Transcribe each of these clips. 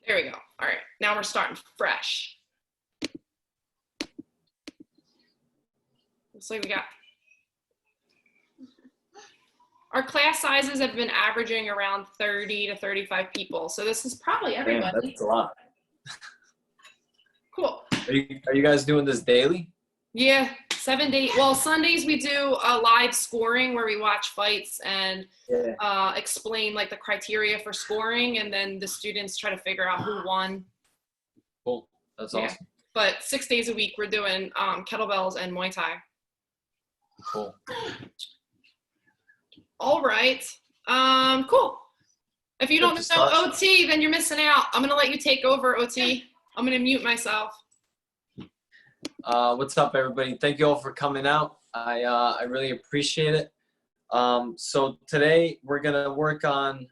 There we go. All right, now we're starting fresh. Looks like we got, our class sizes have been averaging around 30 to 35 people. So this is probably everybody. Man, that's a lot. Cool. Are you guys doing this daily? Yeah, 7 days. Well, Sundays we do a live scoring where we watch fights and explain like the criteria for scoring, and then the students try to figure out who won. Cool. That's awesome. But 6 days a week we're doing kettlebells and Muay Thai. Cool. All right. Cool. If you don't know OT, then you're missing out. I'm gonna let you take over, OT. I'm gonna mute myself. What's up, everybody? Thank you all for coming out. I really appreciate it. So today we're gonna work on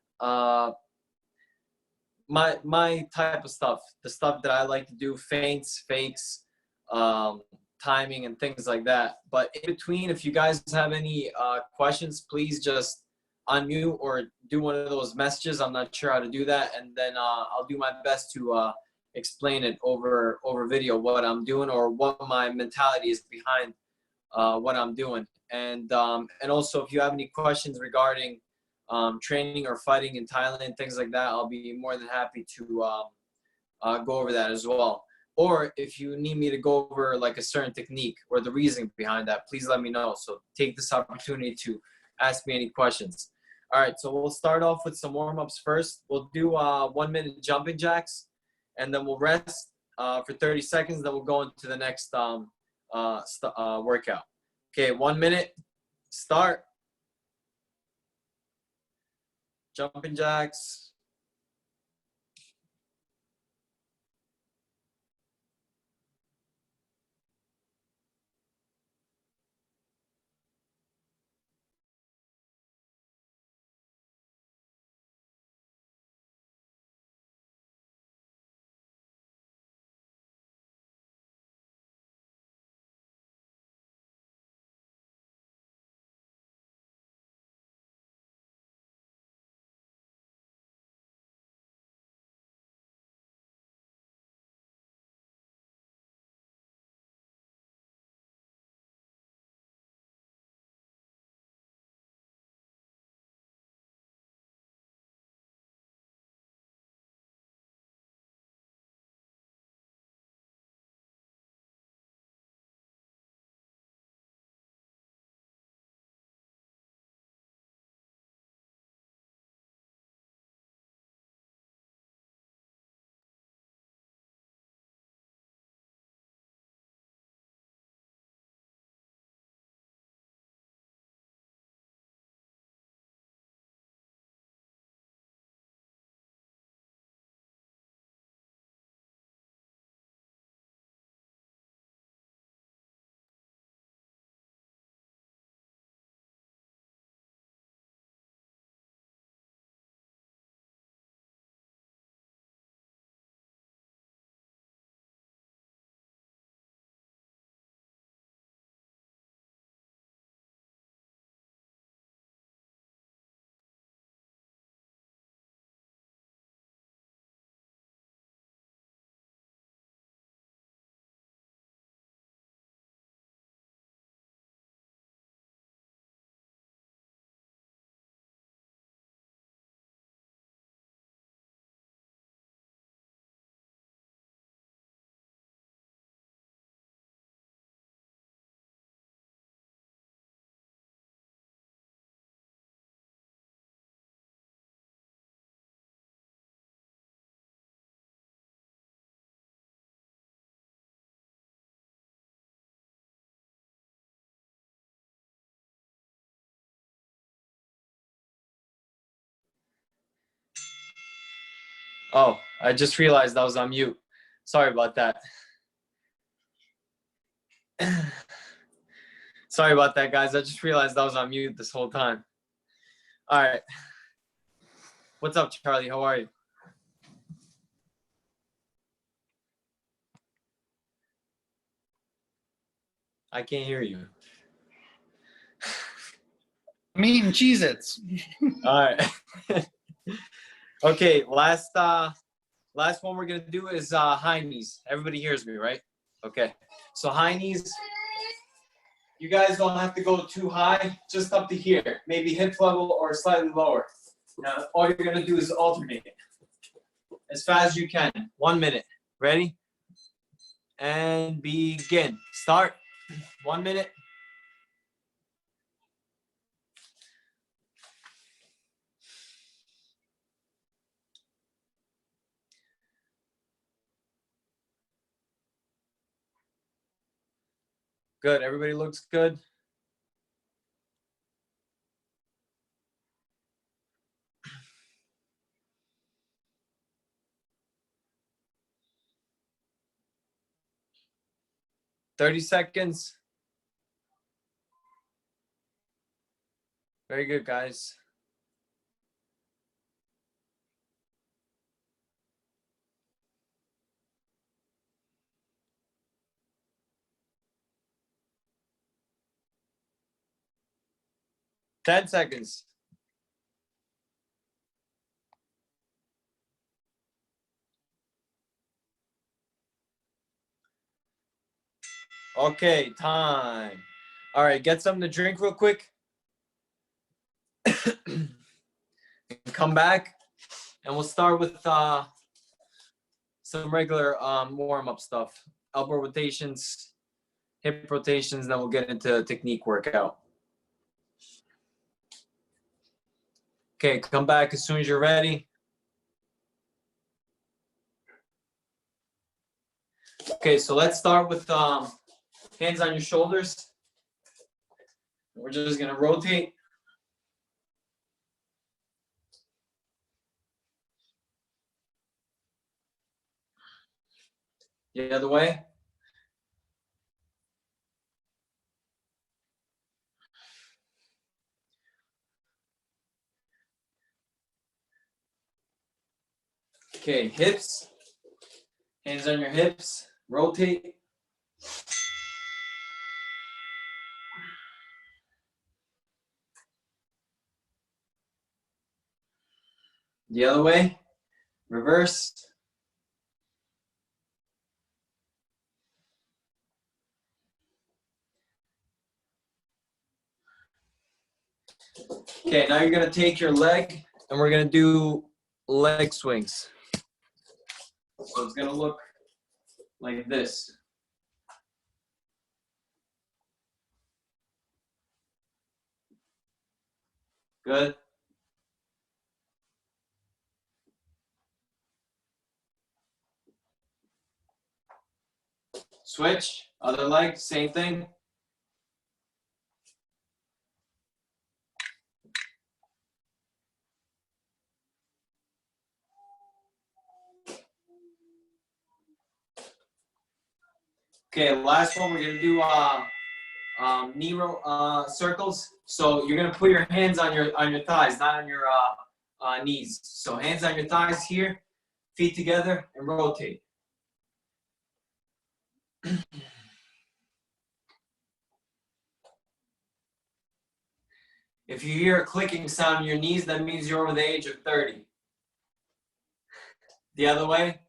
my type of stuff, the stuff that I like to do, feints, fakes, timing, and things like that. But in between, if you guys have any questions, please just unmute or do one of those messages. I'm not sure how to do that, and then I'll do my best to explain it over video, what I'm doing or what my mentality is behind what I'm doing. And also, if you have any questions regarding training or fighting in Thailand, things like that, I'll be more than happy to go over that as well. Or if you need me to go over like a certain technique or the reasoning behind that, please let me know. So take this opportunity to ask me any questions. All right, so we'll start off with some warm-ups first. We'll do 1 minute jumping jacks, and then we'll rest for 30 seconds. Then we'll go into the next workout. Okay, 1 minute, start. Jumping jacks. Oh, I just realized I was on mute. Sorry about that. Sorry about that, guys. I just realized I was on mute this whole time. All right. What's up, Charlie? How are you? I can't hear you. I'm eating Cheez-Its. All right. Okay, last Last one we're gonna do is high knees. Everybody hears me, right? Okay. So high knees. You guys don't have to go too high, just up to here. Maybe hip level or slightly lower. Now, all you're gonna do is alternate as fast as you can. 1 minute. Ready? And begin. Start. 1 minute. Good. Everybody looks good. "30 seconds. Very good, guys. "10 seconds. Okay, time. All right, get something to drink real quick. Come back, and we'll start with some regular warm-up stuff. Elbow rotations, hip rotations, then we'll get into technique workout. Okay, come back as soon as you're ready. Okay, so let's start with hands on your shoulders. We're just gonna rotate. The other way. Okay, hips. Hands on your hips. Rotate. The other way. Reverse. Okay, now you're gonna take your leg and we're gonna do leg swings. So it's gonna look like this. Good. Switch, other leg, same thing. Okay, last one, we're gonna do knee circles. So you're gonna put your hands on your thighs, not on your knees. So hands on your thighs here, feet together, and rotate. If you hear a clicking sound in your knees, that means you're over the age of 30. The other way.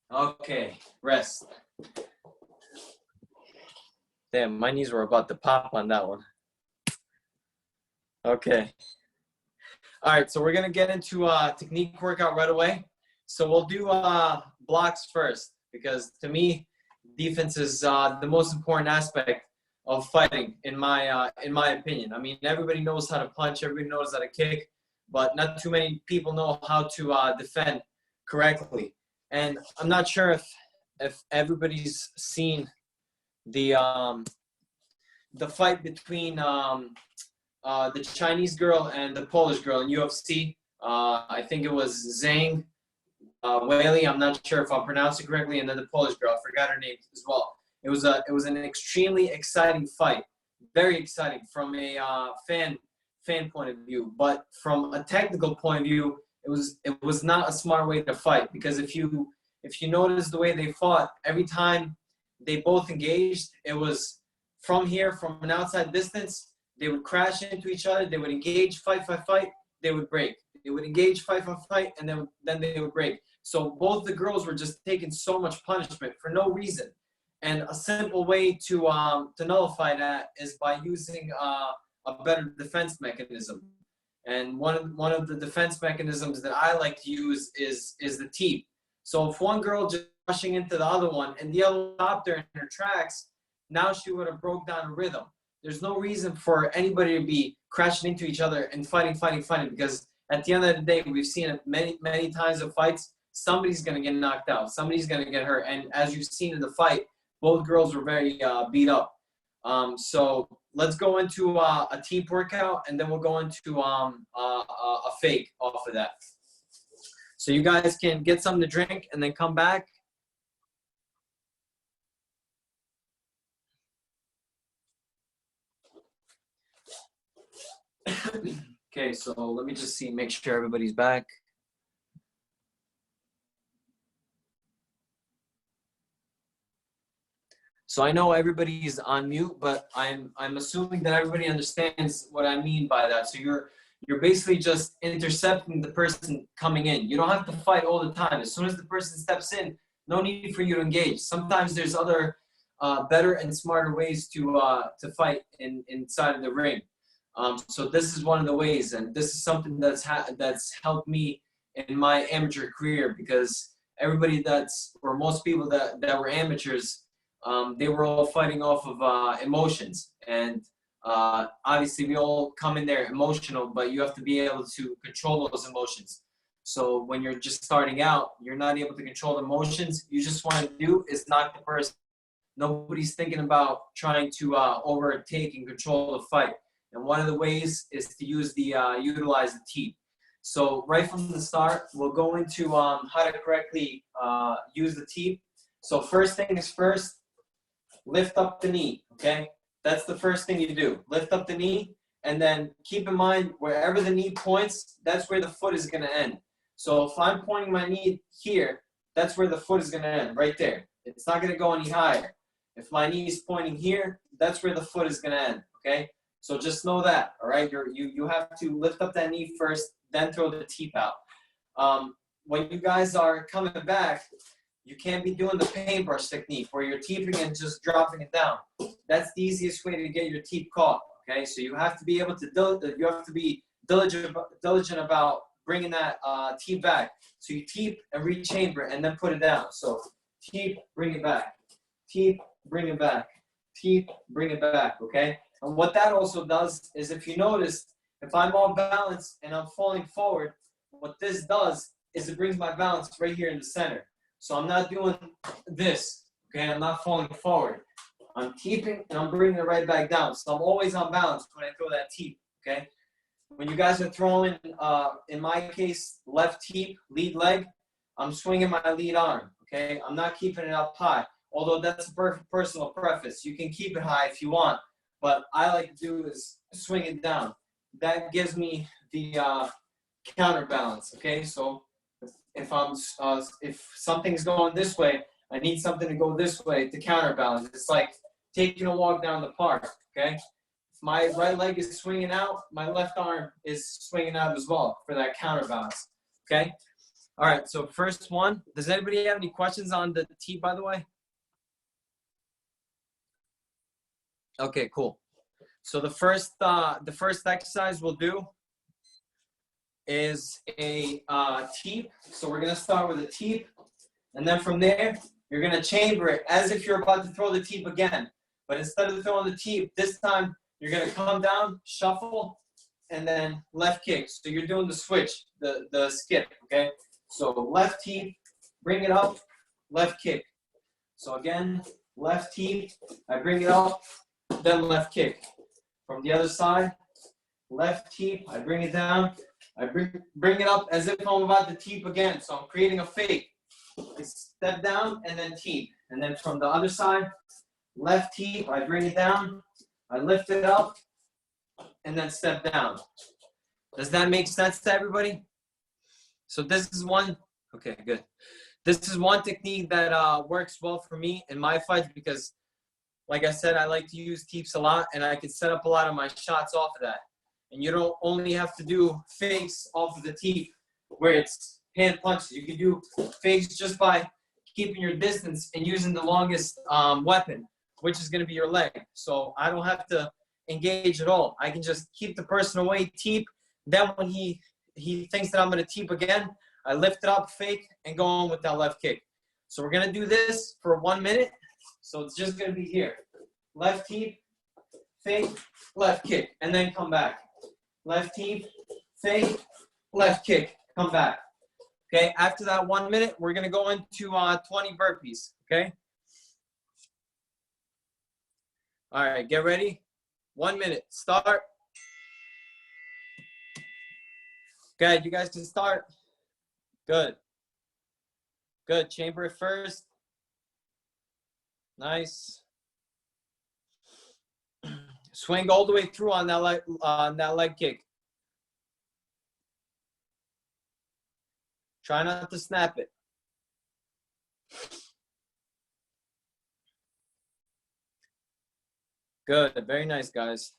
Okay, rest. Damn, my knees were about to pop on that one. Okay. All right, so we're gonna get into technique workout right away. So we'll do blocks first, because to me, defense is the most important aspect of fighting, in my opinion. I mean, everybody knows how to punch, everybody knows how to kick, but not too many people know how to defend correctly. And I'm not sure if everybody's seen the fight between the Chinese girl and the Polish girl in UFC. I think it was Zhang Weili. I'm not sure if I'm pronouncing it correctly. And then the Polish girl, I forgot her name as well. It was an extremely exciting fight, very exciting from a fan point of view. But from a technical point of view, it was not a smart way to fight, because if you notice the way they fought, every time they both engaged, it was from here, from an outside distance, they would crash into each other. They would engage, fight, fight, fight. They would break. They would engage, fight, fight, fight, and then they would break. So both the girls were just taking so much punishment for no reason. And a simple way to nullify that is by using a better defense mechanism. And one of the defense mechanisms that I like to use is the teep. So if one girl just rushing into the other one and the other stopped her in her tracks, now she would have broke down a rhythm. There's no reason for anybody to be crashing into each other and fighting, because at the end of the day, we've seen it many times in fights. Somebody's going to get knocked out. Somebody's going to get hurt. And as you've seen in the fight, both girls were very beat up. So let's go into a teep workout, and then we'll go into a fake off of that. So you guys can get something to drink and then come back. Okay, so let me just make sure everybody's back. So I know everybody's on mute, but I'm assuming that everybody understands what I mean by that. So you're basically just intercepting the person coming in. You don't have to fight all the time. As soon as the person steps in, no need for you to engage. Sometimes there's other better and smarter ways to fight inside of the ring. So this is one of the ways, and this is something that's helped me in my amateur career, because everybody or most people that were amateurs, they were all fighting off of emotions. And obviously we all come in there emotional, but you have to be able to control those emotions. So when you're just starting out, you're not able to control the emotions. You just want to do is knock the person. Nobody's thinking about trying to overtake and control the fight. And one of the ways is to utilize the teep. So right from the start, we'll go into how to correctly use the teep. So first thing is first, lift up the knee, okay? That's the first thing you do. Lift up the knee, and then keep in mind, wherever the knee points, that's where the foot is gonna end. So if I'm pointing my knee here, that's where the foot is gonna end, right there. It's not gonna go any higher. If my knee is pointing here, that's where the foot is gonna end, okay? So just know that, all right? You have to lift up that knee first, then throw the teep out. When you guys are coming back, you can't be doing the paintbrush technique where you're teeping and just dropping it down. That's the easiest way to get your teep caught, okay? So you have to be able to be diligent about bringing that teep back. So you teep and rechamber and then put it down. So teep, bring it back. Teep, bring it back. Teep, bring it back, okay? And what that also does is, if you notice, if I'm off balance and I'm falling forward, what this does is it brings my balance right here in the center. So I'm not doing this, okay? I'm not falling forward. I'm teeping and I'm bringing it right back down. So I'm always on balance when I throw that teep, okay? When you guys are throwing, in my case, left teep, lead leg, I'm swinging my lead arm, okay? I'm not keeping it up high, although that's a personal preference. You can keep it high if you want, but I like to do is swing it down. That gives me the counterbalance, okay? So if something's going this way, I need something to go this way to counterbalance. It's like taking a walk down the park, okay? If my right leg is swinging out, my left arm is swinging out as well for that counterbalance, okay? All right, so first one. Does anybody have any questions on the teep, by the way? Okay, cool. So the first exercise we'll do is a teep. So we're gonna start with a teep, and then from there, you're gonna chamber it as if you're about to throw the teep again. But instead of throwing the teep, this time you're gonna come down, shuffle, and then left kick. So you're doing the switch, the skip, okay? So left teep, bring it up, left kick. So again, left teep, I bring it up, then left kick. From the other side, left teep, I bring it down, I bring it up as if I'm about to teep again. So I'm creating a fake. I step down and then teep. And then from the other side, left teep, I bring it down, I lift it up, and then step down. Does that make sense to everybody? So this is one, okay, good. This is one technique that works well for me in my fights, because Like I said, I like to use teeps a lot, and I can set up a lot of my shots off of that. And you don't only have to do fakes off of the teep where it's hand punches. You can do fakes just by keeping your distance and using the longest weapon, which is going to be your leg. So I don't have to engage at all. I can just keep the person away, teep. Then when he thinks that I'm going to teep again, I lift it up, fake, and go on with that left kick. So we're going to do this for 1 minute. So it's just going to be here. Left teep, fake, left kick, and then come back. Left teep, fake, left kick, come back. Okay, after that 1 minute, we're going to go into 20 burpees, okay? All right, get ready. 1 minute, start. Good, you guys can start. Good. Good, chamber it first. Nice. Swing all the way through on that leg kick. Try not to snap it. Good, very nice, guys.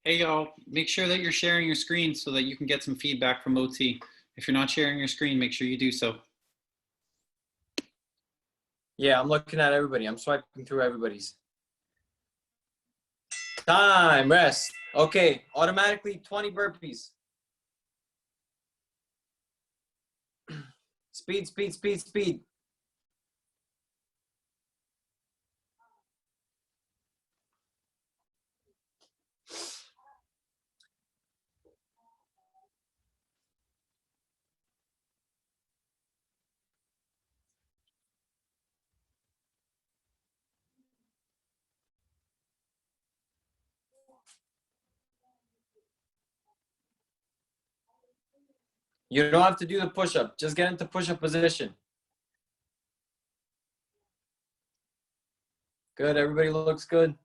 Hey y'all, make sure that you're sharing your screen so that you can get some feedback from OT. If you're not sharing your screen, make sure you do so. Yeah, I'm looking at everybody. I'm swiping through everybody's. Time, rest. Okay, automatically 20 burpees. Speed, speed, speed, speed. You don't have to do the push-up. Just get into push-up position. Good, everybody looks good.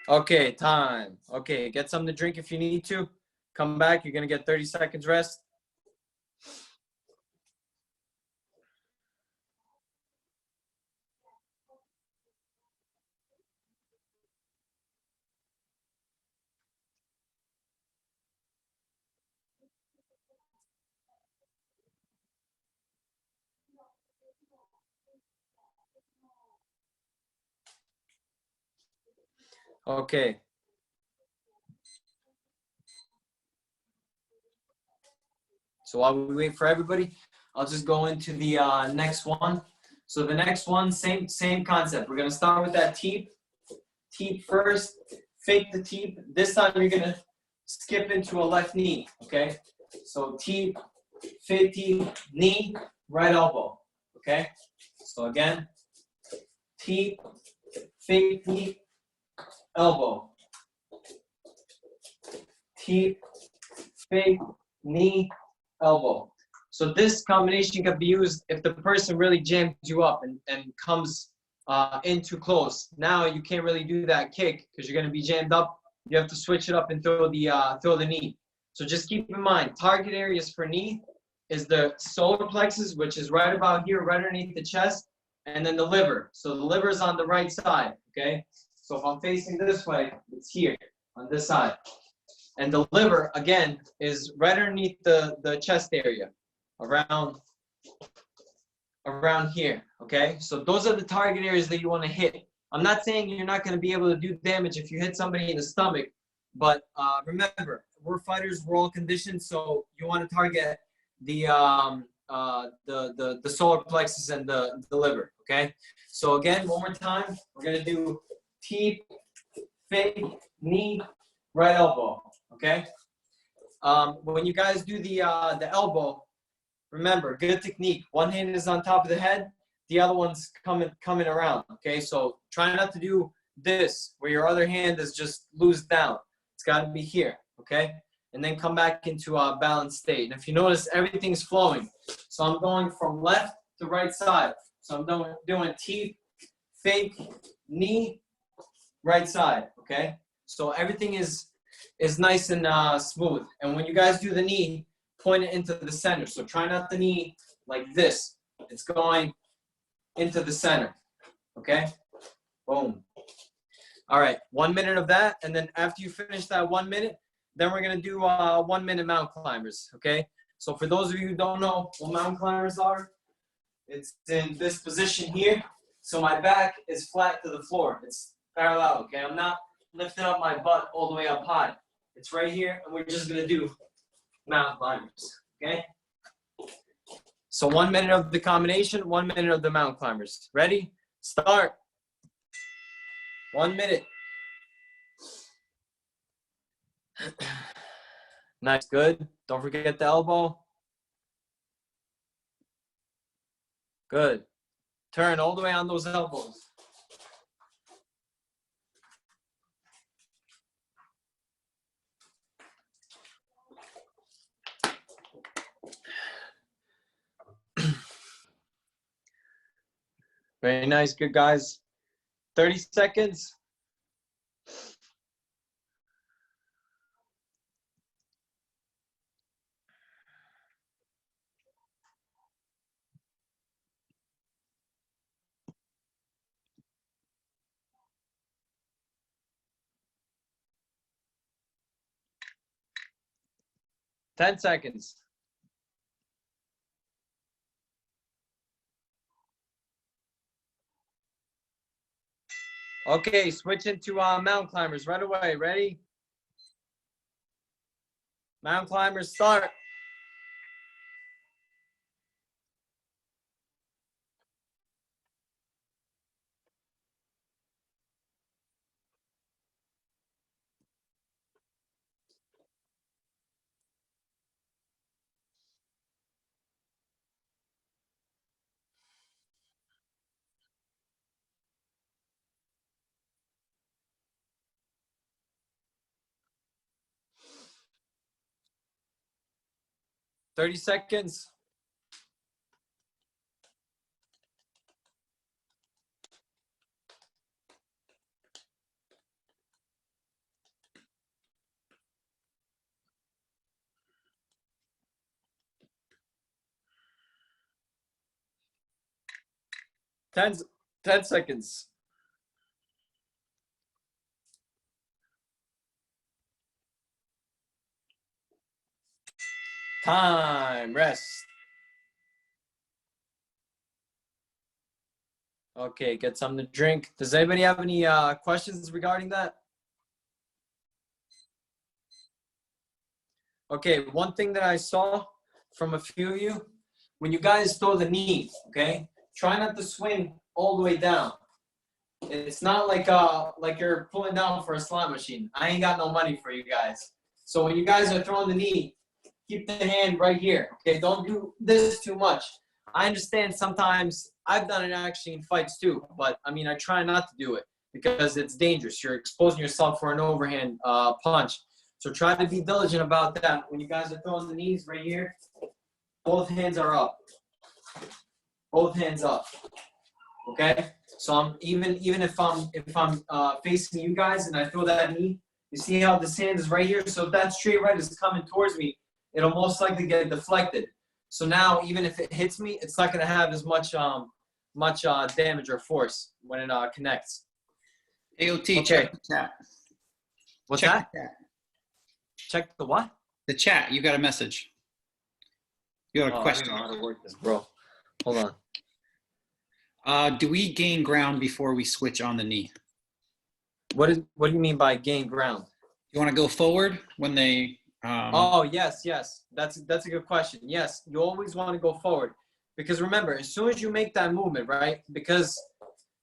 Okay, time. Okay, get something to drink if you need to. Come back, you're gonna get 30 seconds rest. Okay. So while we wait for everybody, I'll just go into the next one. So the next one, same concept. We're gonna start with that teep. Teep first, fake the teep. This time you're gonna skip into a left knee, okay? So teep, fake teep, knee, right elbow, okay? So again, teep, fake teep, elbow. Teep, fake, knee, elbow. So this combination can be used if the person really jams you up and comes in too close. Now you can't really do that kick because you're going to be jammed up. You have to switch it up and throw the knee. So just keep in mind, target areas for knee is the solar plexus, which is right about here, right underneath the chest, and then the liver. So the liver is on the right side, okay? So if I'm facing this way, it's here on this side. And the liver, again, is right underneath the chest area, around here, okay? So those are the target areas that you want to hit. I'm not saying you're not going to be able to do damage if you hit somebody in the stomach, but remember, we're fighters, we're all conditioned, so you want to target the solar plexus and the liver, okay? So again, one more time, we're going to do teep, fake, knee, right elbow, okay? When you guys do the elbow, remember, good technique. One hand is on top of the head, the other one's coming around, okay? So try not to do this, where your other hand is just loose down. It's got to be here, okay? And then come back into a balanced state. And if you notice, everything's flowing. So I'm going from left to right side. So I'm doing T, fake, knee, right side, okay? So everything is nice and smooth. And when you guys do the knee, point it into the center. So try not the knee like this. It's going into the center, okay? Boom. All right, 1 minute of that. And then after you finish that 1 minute, then we're gonna do 1 minute mountain climbers, okay? So for those of you who don't know what mountain climbers are, it's in this position here. So my back is flat to the floor. It's parallel, okay? I'm not lifting up my butt all the way up high. It's right here, and we're just gonna do mountain climbers, okay? So 1 minute of the combination, 1 minute of the mountain climbers. Ready? Start. 1 minute. Nice, good. Don't forget the elbow. Good. Turn all the way on those elbows. Very nice, good guys. 30 seconds. Ten seconds. Okay, switch into mountain climbers right away. Ready? Mountain climbers, start. Thirty seconds. Ten seconds. Time, rest. Okay, get something to drink. Does anybody have any questions regarding that? Okay, one thing that I saw from a few of you, when you guys throw the knee, okay, try not to swing all the way down. It's not like you're pulling down for a slot machine. I ain't got no money for you guys. So when you guys are throwing the knee, keep the hand right here, okay? Don't do this too much. I understand sometimes, I've done it actually in fights too, but I mean, I try not to do it because it's dangerous. You're exposing yourself for an overhand punch. So try to be diligent about that. When you guys are throwing the knees right here, both hands are up. Both hands up. Okay? So I'm even if I'm facing you guys and I throw that knee, you see how this hand is right here? So if that straight right is coming towards me, it'll most likely get deflected. So now even if it hits me, it's not gonna have as much damage or force when it connects. AOT, Okay. check the chat. What's Check that? the chat. Check the what? The chat, you got a message. You got a question. I don't know how to work this, bro. Hold on. Do we gain ground before we switch on the knee? What do you mean by gain ground? You want to go forward when they? Oh yes. That's a good question. Yes, you always want to go forward because remember, as soon as you make that movement, right? Because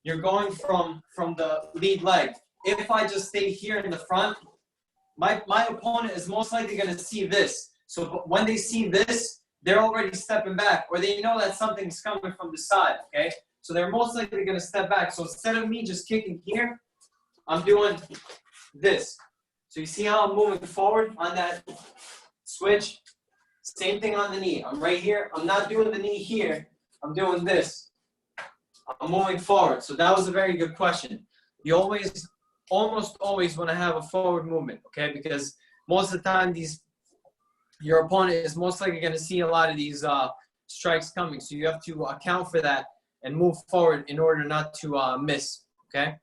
you're going from the lead leg. If I just stay here in the front, my opponent is most likely going to see this. So when they see this, they're already stepping back, or they know that something's coming from the side, okay? So they're most likely gonna step back. So instead of me just kicking here, I'm doing this. So you see how I'm moving forward on that switch? Same thing on the knee. I'm right here. I'm not doing the knee here. I'm doing this. I'm moving forward. So that was a very good question. You almost always want to have a forward movement, okay? Because most of the time, your opponent is most likely going to see a lot of these strikes coming. So you have to account for that and move forward in order not to miss, okay?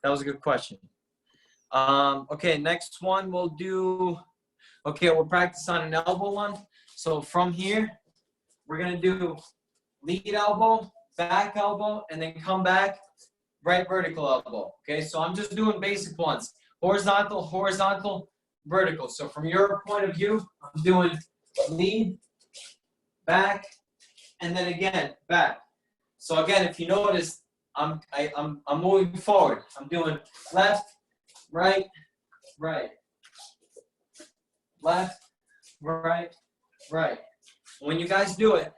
That was a good question. Okay, next one we'll do, okay, we'll practice on an elbow one. So from here, we're going to do lead elbow, back elbow, and then come back, right vertical elbow. Okay, so I'm just doing basic ones. Horizontal, horizontal, vertical. So from your point of view, I'm doing lead, back, and then again, back. So again, if you notice, I'm moving forward. I'm doing left, right, right. Left, right, right. When you guys do it,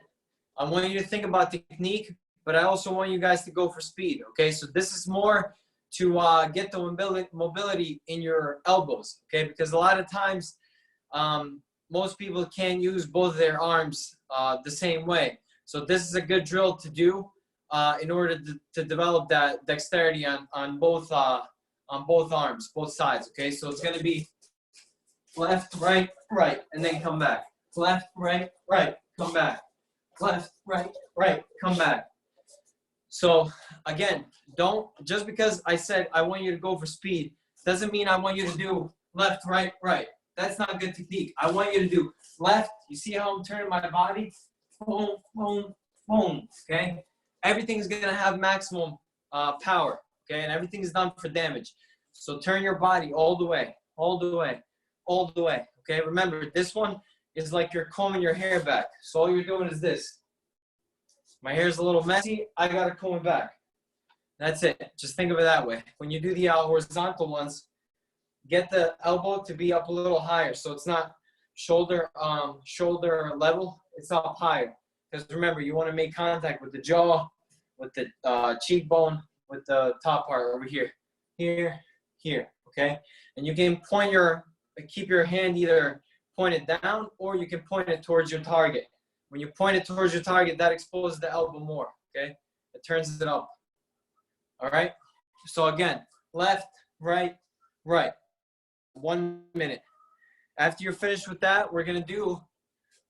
I want you to think about technique, but I also want you guys to go for speed, okay? So this is more to get the mobility in your elbows, okay? Because a lot of times, most people can't use both of their arms the same way. So this is a good drill to do in order to develop that dexterity on both arms, both sides, okay? So it's gonna be left, right, right, and then come back. Left, right, right, come back. Left, right, right, come back. So again, don't, just because I said I want you to go for speed, doesn't mean I want you to do left, right, right. That's not good technique. I want you to do left. You see how I'm turning my body? Boom, boom, boom, okay? Everything's gonna have maximum power, okay? And everything is done for damage. So turn your body all the way, all the way, all the way, okay? Remember, this one is like you're combing your hair back. So all you're doing is this. My hair's a little messy, I gotta comb it back. That's it. Just think of it that way. When you do the horizontal ones, get the elbow to be up a little higher. So it's not shoulder level, it's up higher. Because remember, you wanna make contact with the jaw, with the cheekbone, with the top part over here. Here, here, okay? And you can keep your hand either pointed down or you can point it towards your target. When you point it towards your target, that exposes the elbow more, okay? It turns it up, all right? So again, left, right, right. 1 minute. After you're finished with that, we're gonna do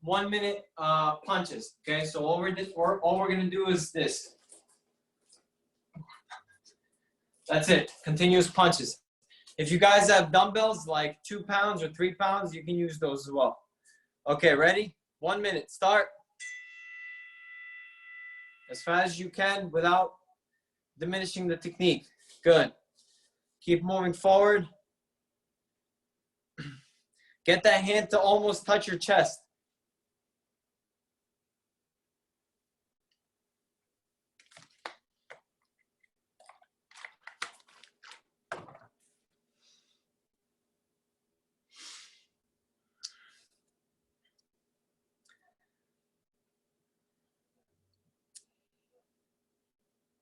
1 minute punches, okay? So all we're gonna do is this. That's it, continuous punches. If you guys have dumbbells like 2 pounds or 3 pounds, you can use those as well. Okay, ready? 1 minute, start. As fast as you can without diminishing the technique. Good. Keep moving forward. Get that hand to almost touch your chest.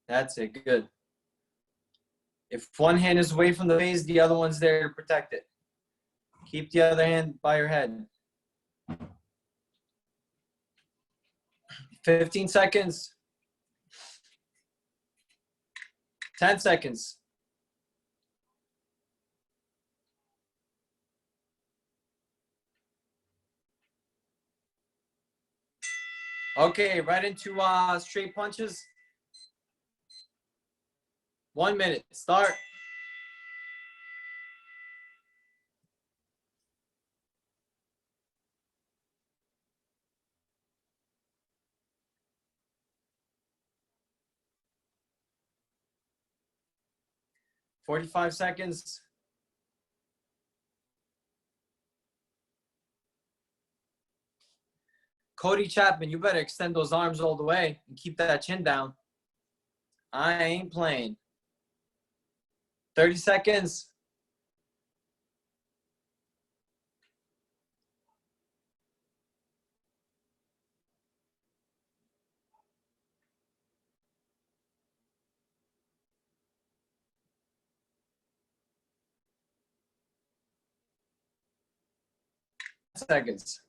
That's it, good. If one hand is away from the face, the other one's there to protect it. Keep the other hand by your head. 15 seconds. 10 seconds. Okay, right into straight punches. 1 minute, start. "45 seconds. Cody Chapman, you better extend those arms all the way and keep that chin down. I ain't playing. 30 seconds. seconds.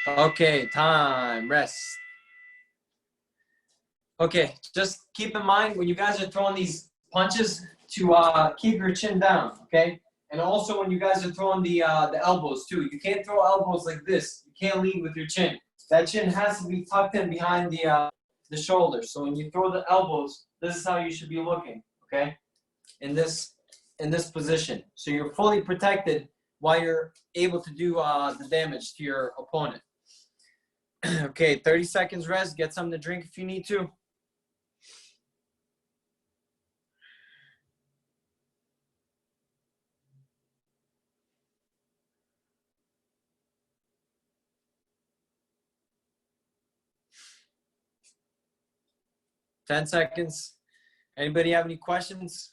Okay, time, rest. Okay, just keep in mind when you guys are throwing these punches to keep your chin down, okay? And also when you guys are throwing the elbows too, you can't throw elbows like this. You can't lead with your chin. That chin has to be tucked in behind the shoulder. So when you throw the elbows, this is how you should be looking, okay? In this position. So you're fully protected while you're able to do the damage to your opponent. Okay, 30 seconds rest. Get something to drink if you need to. Ten seconds. Anybody have any questions?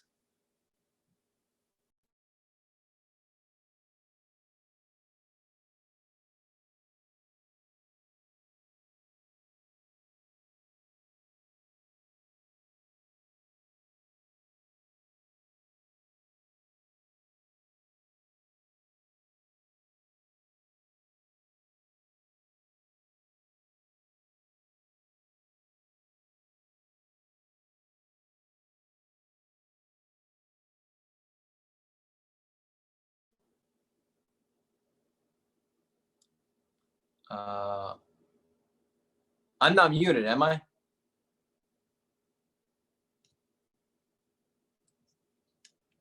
I'm not muted, am I?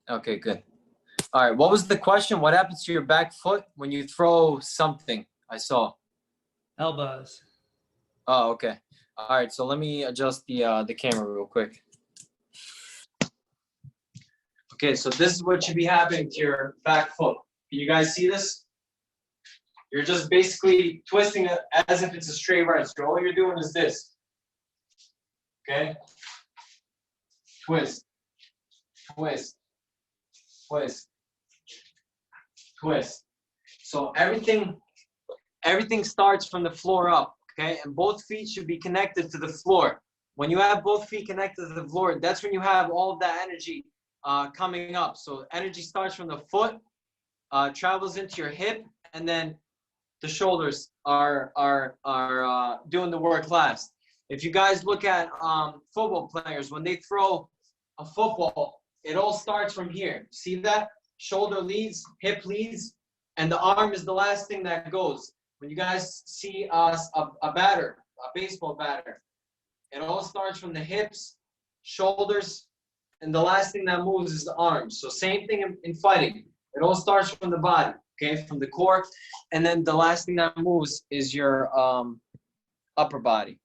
Okay, good. All right, what was the question? What happens to your back foot when you throw something? I saw. Elbows. Oh, okay. All right, so let me adjust the camera real quick. Okay, so this is what should be happening to your back foot. Can you guys see this? You're just basically twisting it as if it's a straight right. So all you're doing is this. Okay? Twist, twist, twist, twist. So everything starts from the floor up, okay? And both feet should be connected to the floor. When you have both feet connected to the floor, that's when you have all of that energy coming up. So energy starts from the foot, travels into your hip, and then the shoulders are doing the work last. If you guys look at football players, when they throw a football, it all starts from here. See that? Shoulder leads, hip leads, and the arm is the last thing that goes. When you guys see a batter, a baseball batter, it all starts from the hips, shoulders, and the last thing that moves is the arms. So same thing in fighting. It all starts from the body, okay, from the core, and then the last thing that moves is your upper body.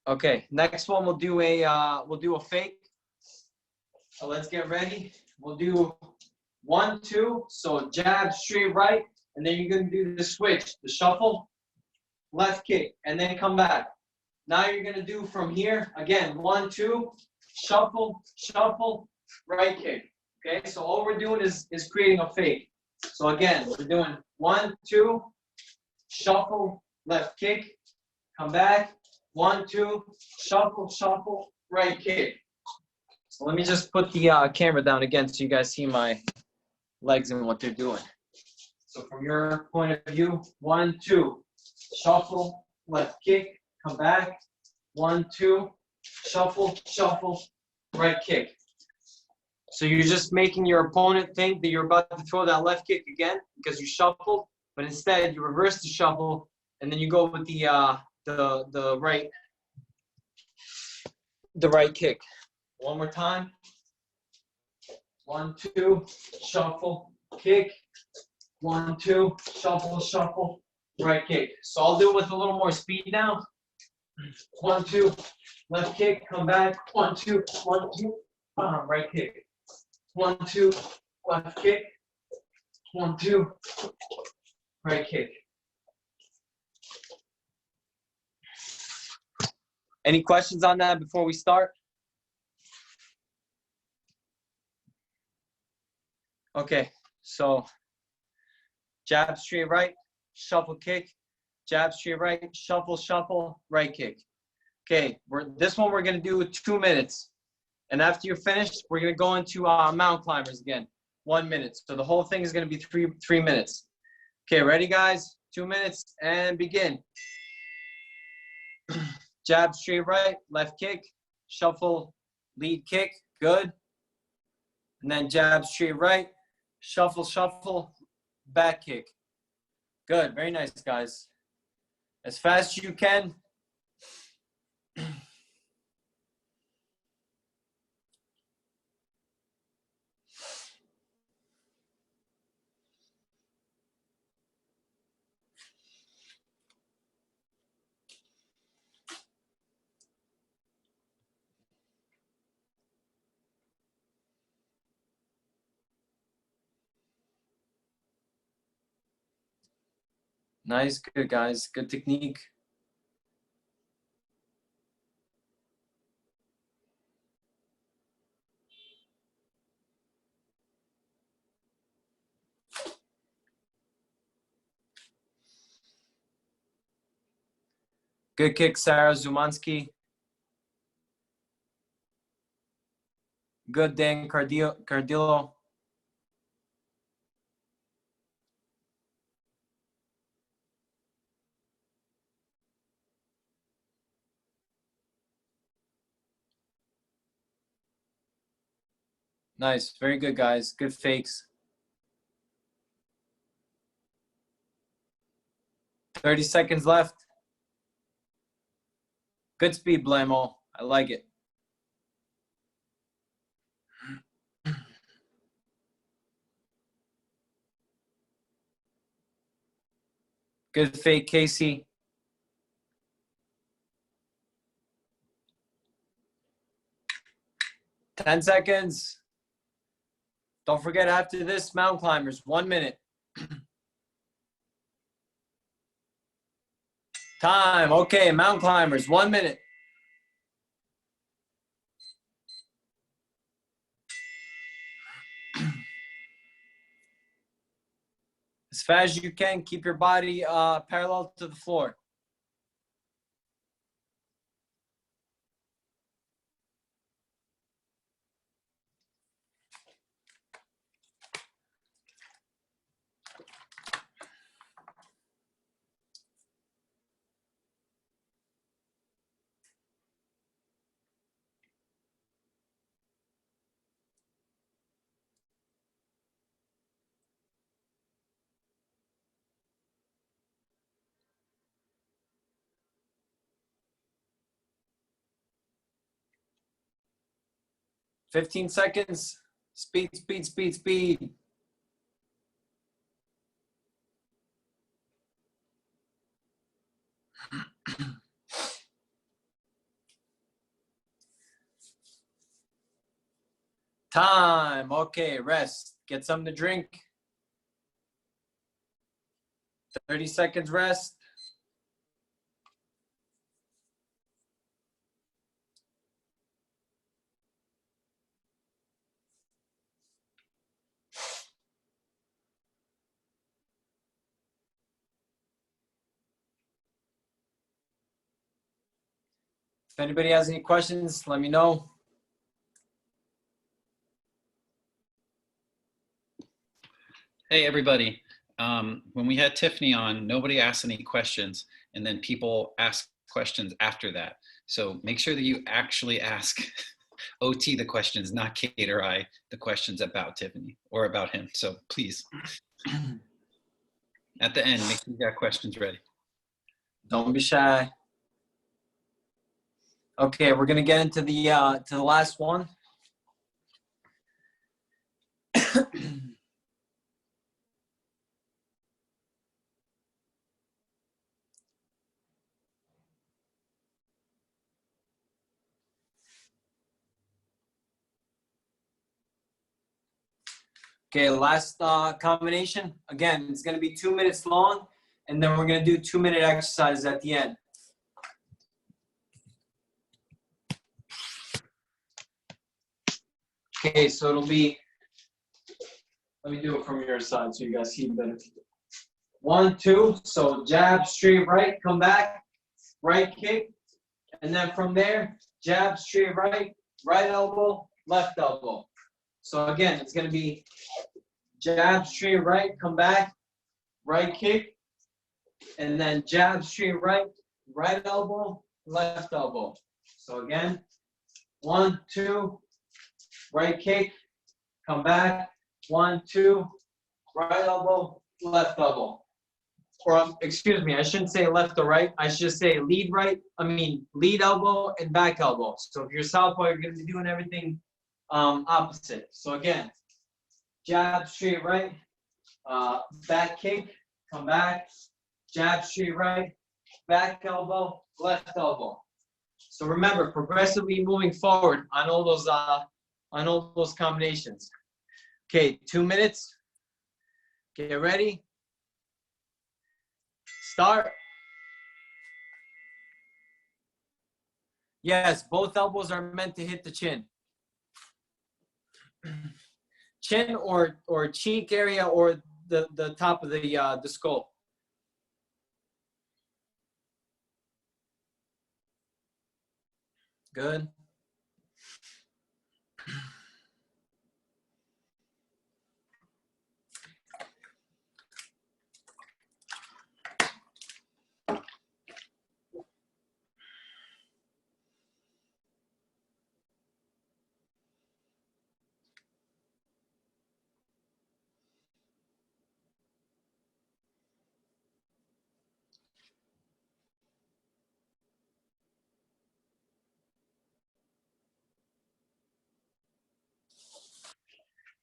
Okay, next one we'll do a fake. So let's get ready. We'll do 1, 2. So jab, straight right, and then you're gonna do the switch, the shuffle, left kick, and then come back. Now you're gonna do from here again. 1, 2, shuffle, shuffle, right kick. Okay, so all we're doing is creating a fake. So again, we're doing 1, 2, shuffle, left kick, come back. 1, 2, shuffle, shuffle, right kick. So let me just put the camera down again so you guys see my legs and what they're doing. So from your point of view, 1, 2, shuffle, left kick, come back. 1, 2, shuffle, shuffle, right kick. So you're just making your opponent think that you're about to throw that left kick again because you shuffled, but instead you reverse the shuffle and then you go with the right kick. One more time. 1, 2, shuffle, kick. 1, 2, shuffle, shuffle, right kick. So I'll do it with a little more speed now. 1, 2, left kick, come back. 1, 2, 1, 2, right kick. 1, 2, left kick. 1, 2, right kick. Any questions on that before we start? Okay, so jab, straight right, shuffle kick, jab, straight right, shuffle, shuffle, right kick. Okay, this one we're gonna do 2 minutes. And after you're finished, we're gonna go into mountain climbers again, 1 minute. So the whole thing is gonna be three minutes. Okay, ready guys? 2 minutes and begin. Jab, straight right, left kick, shuffle, lead kick, good. And then jab, straight right, shuffle, shuffle, back kick. Good, very nice guys. As fast as you can. Nice, good guys, good technique. Good kick, Sarah Zumansky. Good, Dan Cardillo. Nice, very good guys, good fakes. 30 seconds left. Good speed, Blamo. I like it. Good fake, Casey. Ten seconds. Don't forget after this, mountain climbers, 1 minute. Time, okay, mountain climbers, 1 minute. As fast as you can, keep your body parallel to the floor. Fifteen seconds. Speed, speed, speed, speed. Time. Okay, rest. Get something to drink. 30 seconds rest. If anybody has any questions, let me know. Hey, everybody. When we had Tiffany on, nobody asked any questions, and then people ask questions after that. So make sure that you actually ask OT the questions, not Kate or I, the questions about Tiffany or about him. So please, at the end, make sure you got questions ready. Don't be shy. Okay, we're gonna get into the last one. Okay, last combination. Again, it's gonna be 2 minutes long, and then we're gonna do 2-minute exercises at the end. Okay, so it'll be, let me do it from your side so you guys see better. 1, 2. So jab, straight right, come back, right kick. And then from there, jab, straight right, right elbow, left elbow. So again, it's going to be jab, straight right, come back, right kick. And then jab, straight right, right elbow, left elbow. So again, 1, 2, right kick, come back, 1, 2, right elbow, left elbow. Or excuse me, I shouldn't say left or right. I should say lead elbow and back elbow. So if you're southpaw, you're going to be doing everything opposite. So again, jab, straight right, back kick, come back, jab, straight right, back elbow, left elbow. So remember, progressively moving forward on all those combinations. Okay, 2 minutes. Get ready. Start. Yes, both elbows are meant to hit the chin. Chin or cheek area or the top of the skull. Good.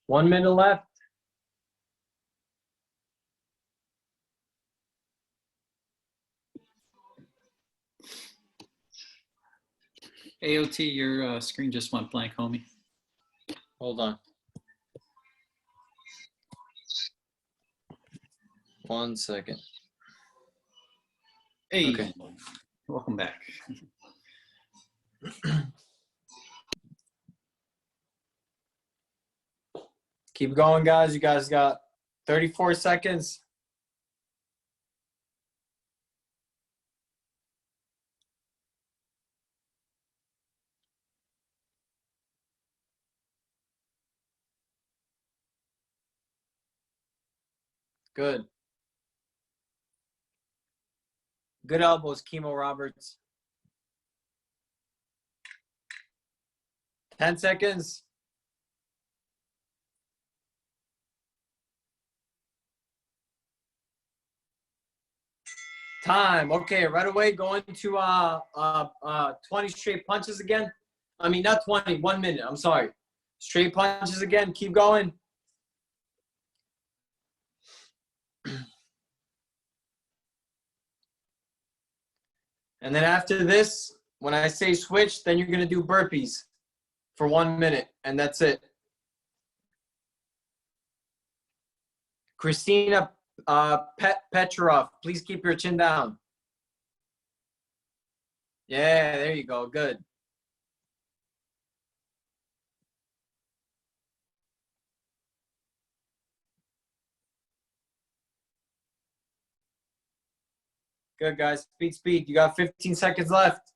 One minute left. AOT, your screen just went blank, homie. Hold on. 1 second. Hey, Okay. welcome back. Keep going, guys. You guys got 34 seconds. Good. Good elbows, Chemo Roberts. 10 seconds. Time. Okay, right away, go into 20 straight punches again. I mean, not 20, 1 minute. I'm sorry. Straight punches again. Keep going. And then after this, when I say switch, then you're going to do burpees for 1 minute, and that's it. Christina Petrov, please keep your chin down. Yeah, there you go. Good. Good, guys. Speed. You got 15 seconds left.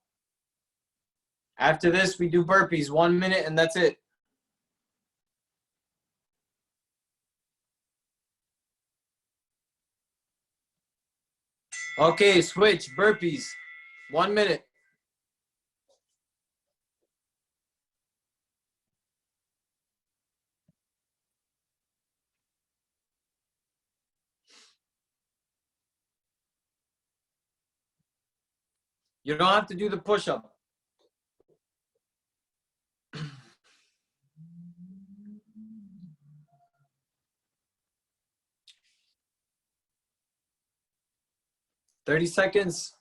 After this, we do burpees. 1 minute, and that's it. Okay, switch. Burpees. 1 minute. You don't have to do the push-up. Thirty seconds.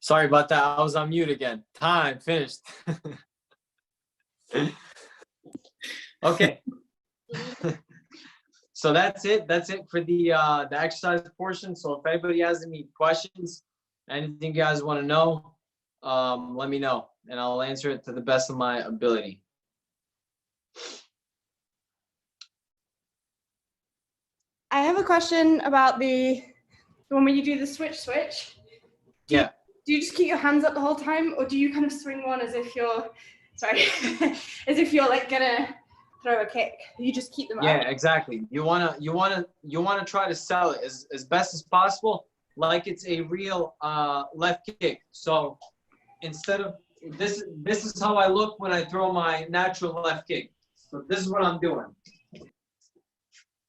Sorry about that. I was on mute again. Time finished. Okay. So that's it. That's it for the exercise portion. So if anybody has any questions, anything you guys want to know, let me know, and I'll answer it to the best of my ability. I have a question about the when you do the switch. Yeah. Do you just keep your hands up the whole time, or do you kind of swing one as if you're, sorry, as if you're like gonna throw a kick? You just keep them up. Yeah, exactly. You wanna try to sell it as best as possible, like it's a real left kick. So instead of this is how I look when I throw my natural left kick. So this is what I'm doing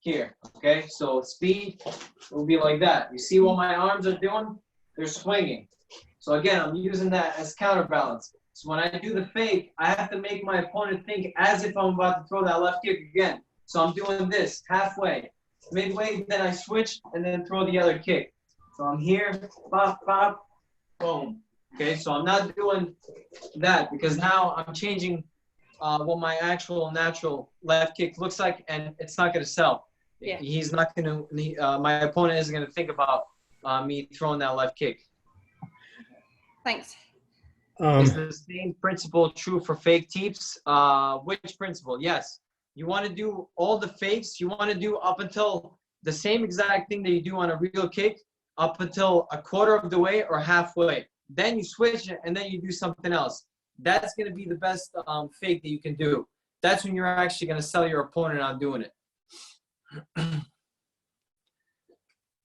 here. Okay, so speed will be like that. You see what my arms are doing? They're swinging. So again, I'm using that as counterbalance. So when I do the fake, I have to make my opponent think as if I'm about to throw that left kick again. So I'm doing this halfway, midway, then I switch and then throw the other kick. So I'm here, pop, pop, boom. Okay, so I'm not doing that because now I'm changing what my actual natural left kick looks like, and it's not going to sell. Yeah. He's not going to, my opponent isn't going to think about me throwing that left kick. Thanks. Is the same principle true for fake teeps? Which principle? Yes. You want to do all the fakes. You want to do up until the same exact thing that you do on a real kick, up until a quarter of the way or halfway. Then you switch it, and then you do something else. That's going to be the best fake that you can do. That's when you're actually going to sell your opponent on doing it.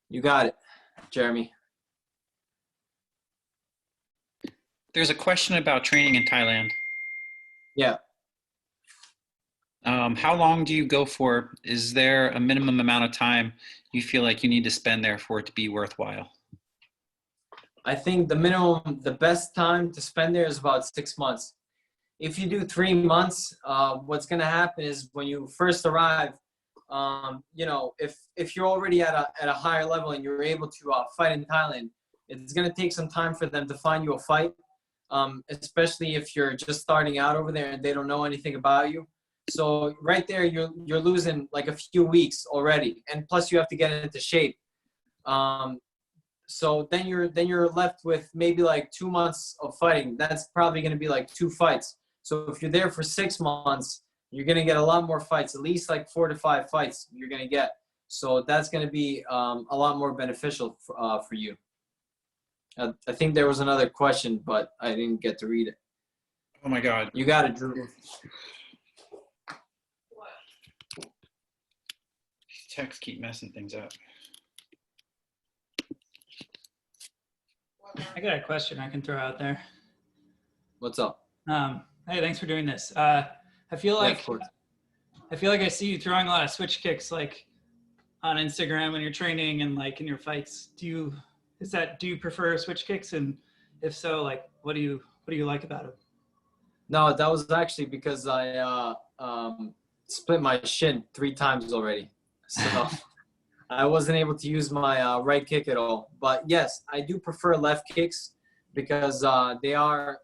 You got it, Jeremy. There's a question about training in Thailand. Yeah. How long do you go for? Is there a minimum amount of time you feel like you need to spend there for it to be worthwhile? I think the best time to spend there is about 6 months. If you do 3 months, what's going to happen is when you first arrive, you know, if you're already at a higher level and you're able to fight in Thailand, it's going to take some time for them to find you a fight, especially if you're just starting out over there and they don't know anything about you. So right there, you're losing like a few weeks already, and plus you have to get into shape. So then you're left with maybe like 2 months of fighting. That's probably going to be like 2 fights. So if you're there for 6 months, you're going to get a lot more fights, at least like 4 to 5 fights you're going to get. So that's going to be a lot more beneficial for you. I think there was another question, but I didn't get to read it. Oh my God. You got it, Drew. Texts keep messing things up. I got a question I can throw out there. What's up? Hey, thanks for doing this. I feel like I see you throwing a lot of switch kicks, like on Instagram when you're training and like in your fights. Do you prefer switch kicks? And if so, like, what do you like about them? No, that was actually because I split my shin 3 times already. So I wasn't able to use my right kick at all. But yes, I do prefer left kicks because they are,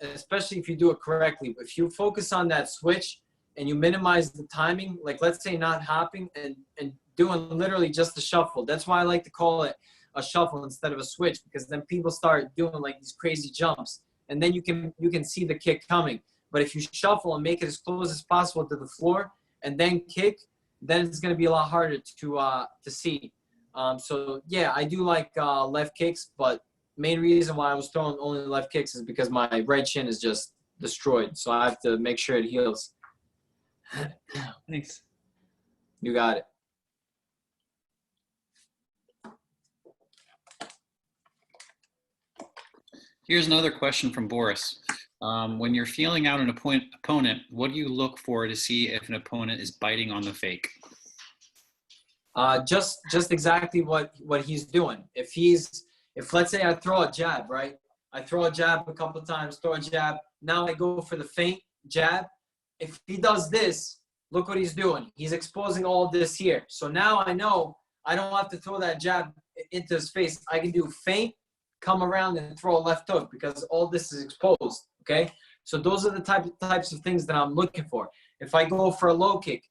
especially if you do it correctly. If you focus on that switch and you minimize the timing, like let's say not hopping and doing literally just the shuffle. That's why I like to call it a shuffle instead of a switch, because then people start doing like these crazy jumps, and then you can see the kick coming. But if you shuffle and make it as close as possible to the floor and then kick, then it's going to be a lot harder to see. So yeah, I do like left kicks, but main reason why I was throwing only left kicks is because my right shin is just destroyed. So I have to make sure it heals. Thanks. You got it. Here's another question from Boris. When you're feeling out an opponent, what do you look for to see if an opponent is biting on the fake? Just exactly what he's doing. If let's say I throw a jab, right? I throw a jab a couple of times, throw a jab. Now I go for the feint jab. If he does this, look what he's doing. He's exposing all of this here. So now I know I don't have to throw that jab into his face. I can do feint, come around and throw a left hook because all this is exposed, okay? So those are the types of things that I'm looking for. If I go for a low kick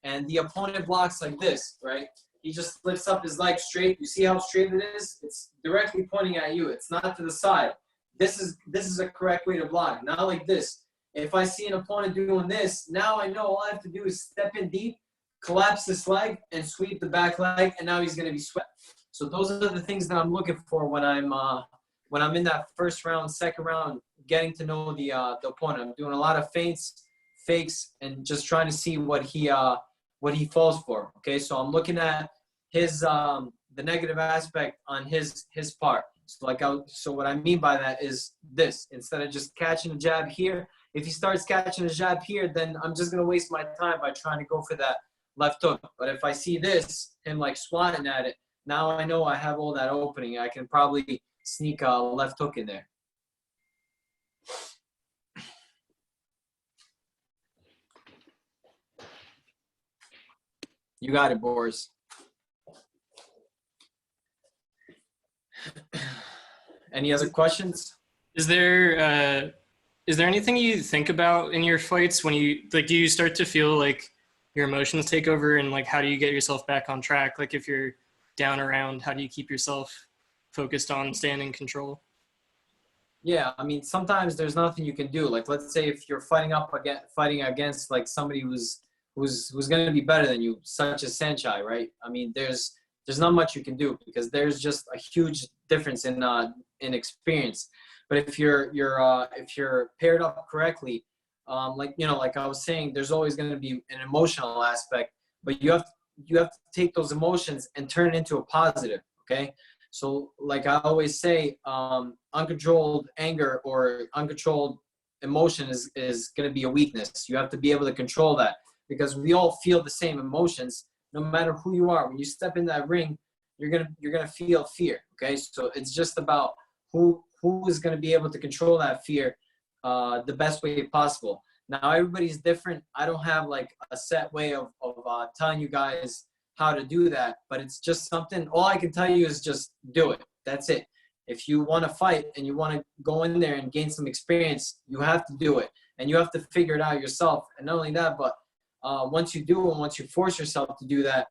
and the opponent blocks like this, right? He just lifts up his leg straight. You see how straight it is? It's directly pointing at you. It's not to the side. This is a correct way to block, not like this. If I see an opponent doing this, now I know all I have to do is step in deep, collapse this leg, and sweep the back leg, and now he's going to be swept. So those are the things that I'm looking for when I'm in that first round, second round, getting to know the opponent. I'm doing a lot of feints, fakes, and just trying to see what he falls for. Okay, so I'm looking at his the negative aspect on his part. So what I mean by that is this: instead of just catching a jab here, if he starts catching a jab here, then I'm just gonna waste my time by trying to go for that left hook. But if I see this, him like swatting at it, now I know I have all that opening. I can probably sneak a left hook in there. You got it, Boris. Any other questions? Is there anything you think about in your fights when you like? Do you start to feel like your emotions take over, and like how do you get yourself back on track? Like if you're down around, how do you keep yourself focused on staying in control? Yeah, I mean, sometimes there's nothing you can do. Like, let's say if you're fighting against like somebody who's going to be better than you, such as Sanchai, right? I mean, there's not much you can do because there's just a huge difference in experience. But if you're paired up correctly, like I was saying, there's always going to be an emotional aspect, but you have to take those emotions and turn it into a positive. Okay. So like I always say, uncontrolled anger or uncontrolled emotion is going to be a weakness. You have to be able to control that because we all feel the same emotions no matter who you are. When you step in that ring, you're going to feel fear. Okay. So it's just about who is going to be able to control that fear the best way possible. Now, everybody's different. I don't have like a set way of telling you guys how to do that, but it's just something. All I can tell you is just do it. That's it. If you want to fight and you want to go in there and gain some experience, you have to do it, and you have to figure it out yourself. And not only that, but once you do and once you force yourself to do that,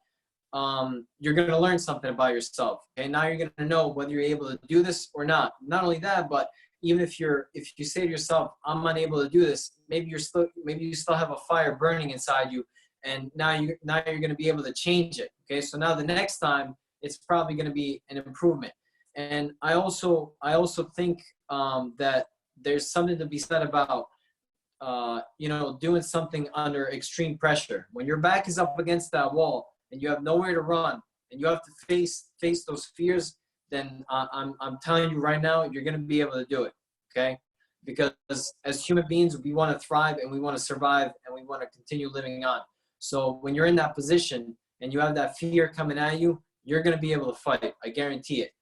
you're going to learn something about yourself. Okay, now you're going to know whether you're able to do this or not. Not only that, but even if you say to yourself, I'm unable to do this, maybe you still have a fire burning inside you, and now you're going to be able to change it. Okay, so now the next time it's probably going to be an improvement. And I also think that there's something to be said about doing something under extreme pressure. When your back is up against that wall and you have nowhere to run and you have to face those fears, then I'm telling you right now, you're going to be able to do it, okay? Because as human beings, we want to thrive and we want to survive and we want to continue living on. So when you're in that position and you have that fear coming at you, you're going to be able to fight. I guarantee it.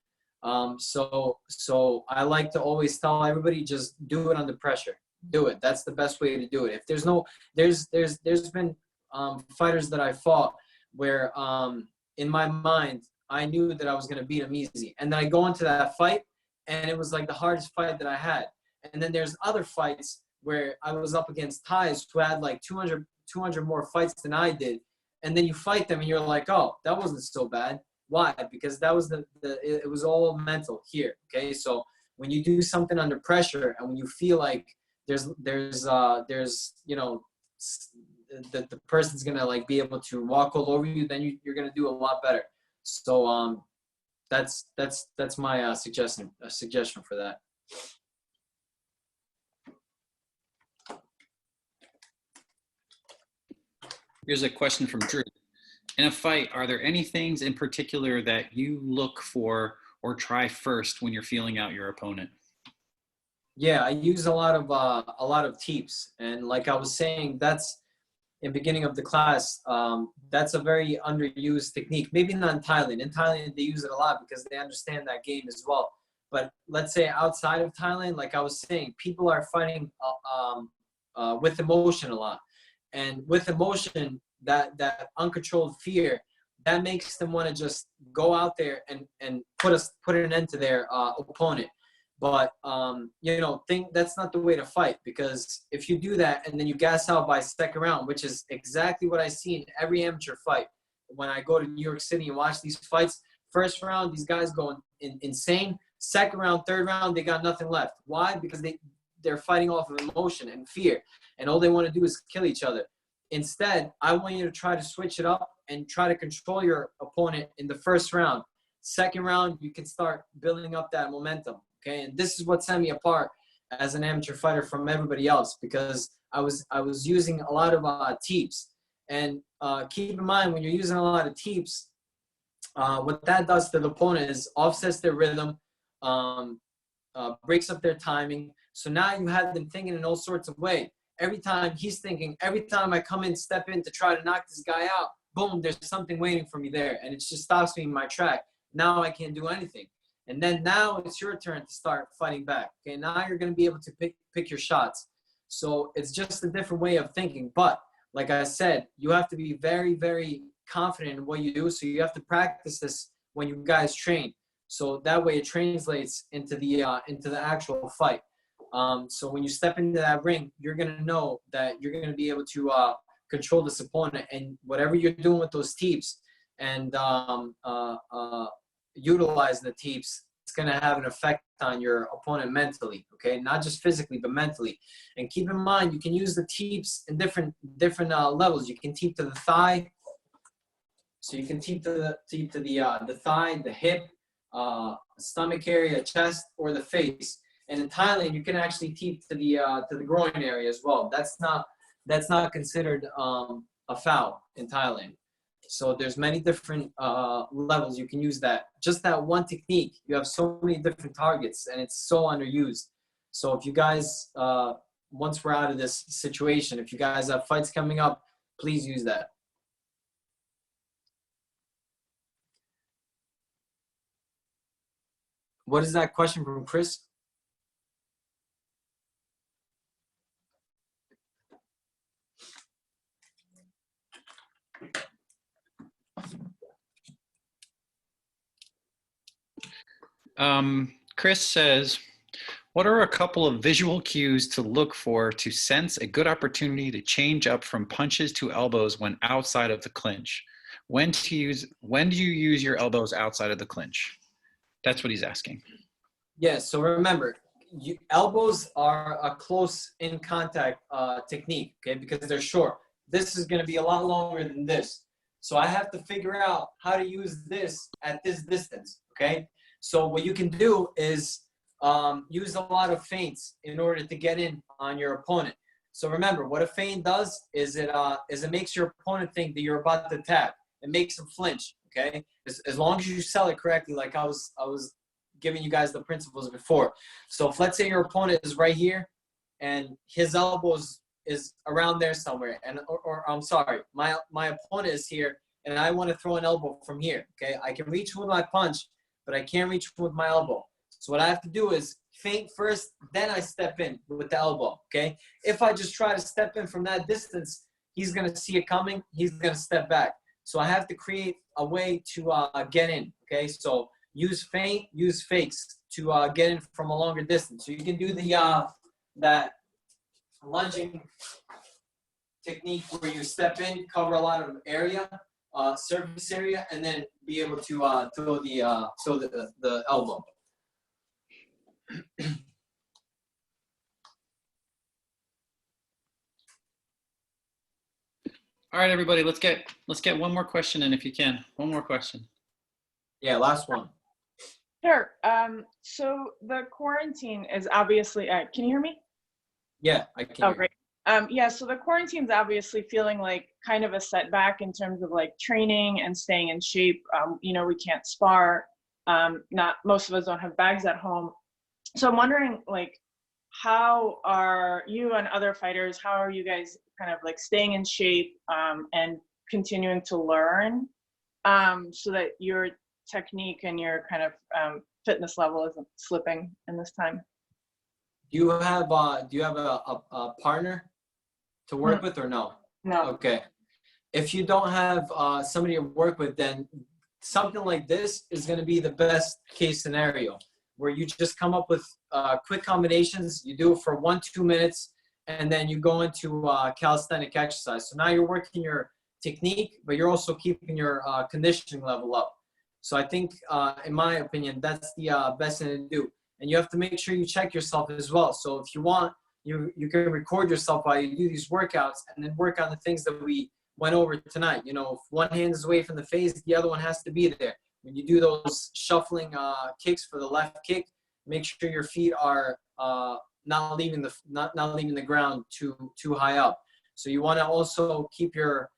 So I like to always tell everybody, just do it under pressure. Do it. That's the best way to do it. If there's been fighters that I fought where in my mind, I knew that I was going to beat him easy. And then I go into that fight and it was like the hardest fight that I had. And then there's other fights where I was up against Thais who had like 200 more fights than I did. And then you fight them and you're like, oh, that wasn't so bad. Why? Because that was it was all mental here. Okay. So when you do something under pressure and when you feel like there's the person's going to like be able to walk all over you, then you're going to do a lot better. So that's my suggestion for that. Here's a question from Drew. In a fight, are there any things in particular that you look for or try first when you're feeling out your opponent? Yeah, I use a lot of teeps, and like I was saying, that's in the beginning of the class. That's a very underused technique. Maybe not in Thailand. In Thailand, they use it a lot because they understand that game as well. But let's say outside of Thailand, like I was saying, people are fighting with emotion a lot, and with emotion, that uncontrolled fear, that makes them want to just go out there and put an end to their opponent. But that's not the way to fight, because if you do that and then you gas out by second round, which is exactly what I see in every amateur fight. When I go to New York City and watch these fights, first round these guys go insane. Second round, third round, they got nothing left. Why? Because they're fighting off of emotion and fear, and all they want to do is kill each other. Instead, I want you to try to switch it up and try to control your opponent in the first round. Second round, you can start building up that momentum. Okay, and this is what set me apart as an amateur fighter from everybody else, because I was using a lot of teeps. And keep in mind, when you're using a lot of teeps, what that does to the opponent is offsets their rhythm, breaks up their timing. So now you have them thinking in all sorts of ways. Every time he's thinking, every time I come in, step in to try to knock this guy out, boom, there's something waiting for me there, and it just stops me in my track. Now I can't do anything. And then now it's your turn to start fighting back. Okay, now you're going to be able to pick your shots. So it's just a different way of thinking. But like I said, you have to be very, very confident in what you do. So you have to practice this when you guys train. So that way it translates into the actual fight. So when you step into that ring, you're going to know that you're going to be able to control this opponent. And whatever you're doing with those teeps and utilize the teeps, it's going to have an effect on your opponent mentally, okay? Not just physically, but mentally. And keep in mind, you can use the teeps in different levels. You can teep to the thigh. So you can teep to the thigh, the hip, stomach area, chest, or the face. And in Thailand, you can actually teep to the groin area as well. That's not considered a foul in Thailand. So there's many different levels you can use that. Just that one technique, you have so many different targets, and it's so underused. So if you guys, once we're out of this situation, if you guys have fights coming up, please use that. What is that question from Chris? Chris says, what are a couple of visual cues to look for to sense a good opportunity to change up from punches to elbows when outside of the clinch? When do you use your elbows outside of the clinch? That's what he's asking. Yeah, so remember, elbows are a close in contact technique, okay, because they're short. This is going to be a lot longer than this. So I have to figure out how to use this at this distance, okay? So what you can do is use a lot of feints in order to get in on your opponent. So remember, what a feint does is it makes your opponent think that you're about to tap. It makes them flinch, okay? As long as you sell it correctly, like I was giving you guys the principles before. So if let's say your opponent is right here and his elbows is around there somewhere, and or I'm sorry, my opponent is here and I want to throw an elbow from here, okay? I can reach with my punch, but I can't reach with my elbow. So what I have to do is feint first, then I step in with the elbow, okay? If I just try to step in from that distance, he's going to see it coming, he's going to step back. So I have to create a way to get in, okay? So use feint, use fakes to get in from a longer distance. So you can do that lunging technique where you step in, cover a lot of area, surface area, and then be able to throw the elbow. All right, everybody, let's get one more question in if you can. One more question. Yeah, last one. Sure. So the quarantine is obviously, can you hear me? Yeah, I can. Oh, great. Yeah, so the quarantine's obviously feeling like kind of a setback in terms of like training and staying in shape. You know, we can't spar. Not most of us don't have bags at home. So I'm wondering, like, how are you and other fighters, how are you guys kind of like staying in shape and continuing to learn so that your technique and your kind of fitness level isn't slipping in this time? Do you have a partner to work with or no? No. Okay. if you don't have somebody to work with, then something like this is going to be the best case scenario, where you just come up with quick combinations. You do it for 1-2 minutes, and then you go into calisthenic exercise. So now you're working your technique, but you're also keeping your conditioning level up. So I think, in my opinion, that's the best thing to do. And you have to make sure you check yourself as well. So if you want, you can record yourself while you do these workouts, and then work on the things that we went over tonight. You know, if one hand is away from the face, the other one has to be there. When you do those shuffling kicks for the left kick, make sure your feet are not leaving the ground too high up. So you want to also keep your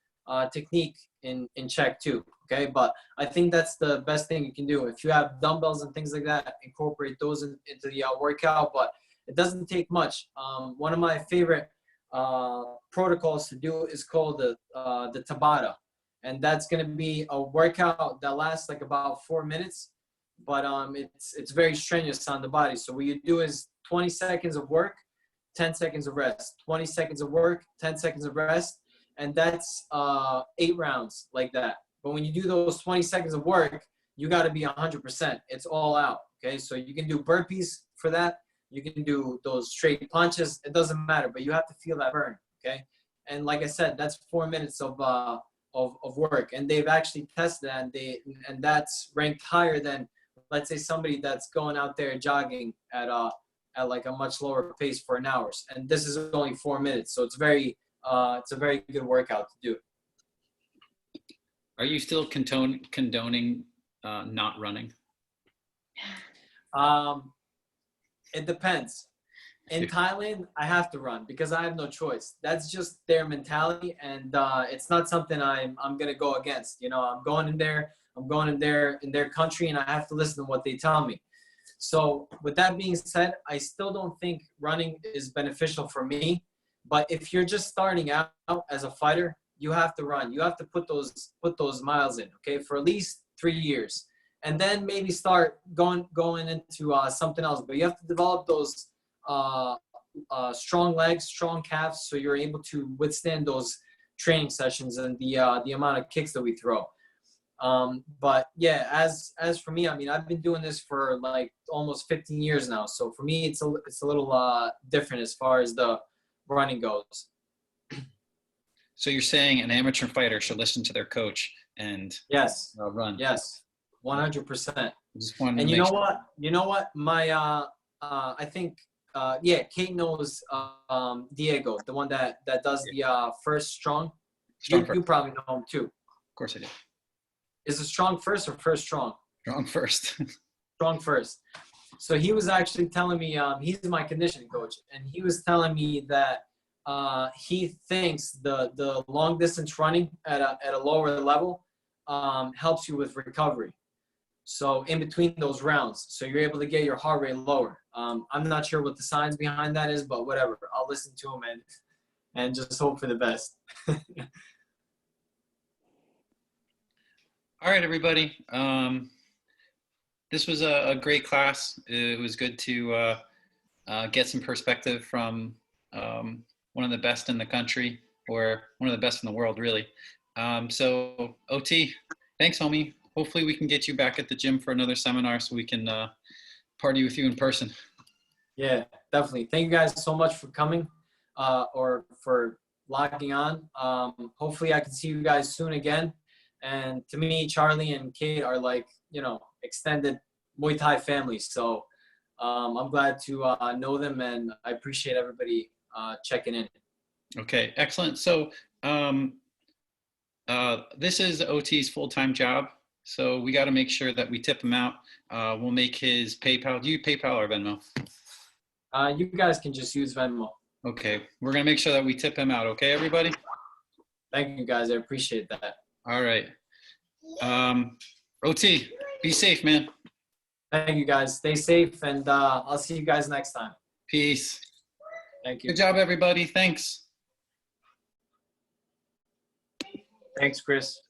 technique in check too. Okay, but I think that's the best thing you can do. If you have dumbbells and things like that, incorporate those into the workout. But it doesn't take much. One of my favorite protocols to do is called the Tabata, and that's going to be a workout that lasts like about 4 minutes, but it's very strenuous on the body. So what you do is 20 seconds of work, 10 seconds of rest, 20 seconds of work, 10 seconds of rest, and that's 8 rounds like that. But when you do those 20 seconds of work, you got to be 100%. It's all out. Okay, so you can do burpees for that. You can do those straight punches. It doesn't matter, but you have to feel that burn. Okay, and like I said, that's 4 minutes of work, and they've actually tested that, and that's ranked higher than, let's say, somebody that's going out there jogging at like a much lower pace for an hour. And this is only 4 minutes, so it's a very good workout to do. Are you still condoning not running? It depends. In Thailand, I have to run because I have no choice. That's just their mentality, and it's not something I'm gonna go against. You know, I'm going in their country, and I have to listen to what they tell me. So with that being said, I still don't think running is beneficial for me. But if you're just starting out as a fighter, you have to run. You have to put those miles in, okay, for at least 3 years, and then maybe start going into something else. But you have to develop those strong legs, strong calves, so you're able to withstand those training sessions and the amount of kicks that we throw. But yeah, as for me, I mean, I've been doing this for like almost 15 years now. So for me, it's a little different as far as the running goes. So you're saying an amateur fighter should listen to their coach and yes, run? Yes, 100%. And you know what? You know what? My I think Kate knows Diego, the one that does the first strong. You probably know him too. Of course I do. Is it strong first or first strong? Strong first. Strong first. So he was actually telling me, he's my conditioning coach, and he was telling me that he thinks the long distance running at a lower level helps you with recovery. So in between those rounds, so you're able to get your heart rate lower. I'm not sure what the science behind that is, but whatever. I'll listen to him and just hope for the best. All right, everybody. This was a great class. It was good to get some perspective from one of the best in the country, or one of the best in the world, really. So OT, thanks, homie. Hopefully we can get you back at the gym for another seminar so we can party with you in person. Yeah, definitely. Thank you guys so much for coming or for logging on. Hopefully I can see you guys soon again. And to me, Charlie and Kate are like, you know, extended Muay Thai family. So I'm glad to know them, and I appreciate everybody checking in. Okay, excellent. So this is OT's full-time job. So we got to make sure that we tip him out. We'll make his PayPal. Do you PayPal or Venmo? You guys can just use Venmo. Okay, we're going to make sure that we tip him out. Okay, everybody? Thank you, guys. I appreciate that. All right. OT, be safe, man. Thank you, guys. Stay safe, and I'll see you guys next time. Peace. Thank you. Good job, everybody. Thanks. Thanks, Chris.